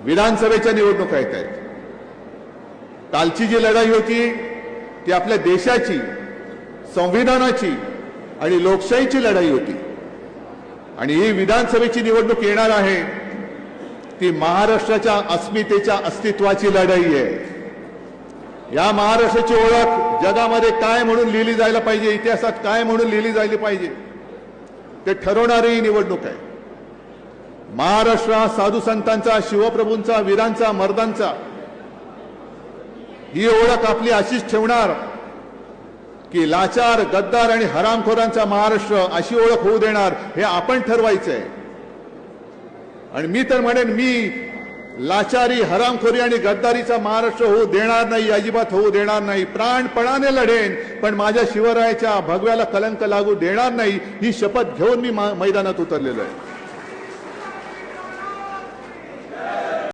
विधानसभेच्या निवडणुका येत आहेत। कालची जी लढाई होती ती आपल्या देशाची, संविधानाची आणि लोकशाहीची लढाई होती आणि ही विधानसभेची निवडणूक येणार आहे ती महाराष्ट्राच्या अस्मितेच्या अस्तित्वाची लढाई आहे। या महाराष्ट्राची ओळख जगामध्ये काय म्हणून लिहिली जायला पाहिजे, इतिहासात काय म्हणून लिहिली जायला पाहिजे ते ठरवणारी ही निवडणूक आहे। महाराष्ट्र हा साधू संतांचा, शिवप्रभूंचा, वीरांचा, मर्दांचा ही ओळख आपली अशीच ठेवणार की लाचार, गद्दार आणि हरामखोरांचा महाराष्ट्र अशी ओळख होऊ देणार हे आपण ठरवायचं आहे। आणि मी तर म्हणेन मी लाचारी, हरामखोरी आणि गद्दारीचा महाराष्ट्र होऊ देणार नाही, अजिबात होऊ देणार नाही। प्राणपणाने लढेन पण माझ्या शिवरायाच्या भगव्याला कलंक लागू देणार नाही ही शपथ घेऊन मी मैदानात उतरलेलो आहे।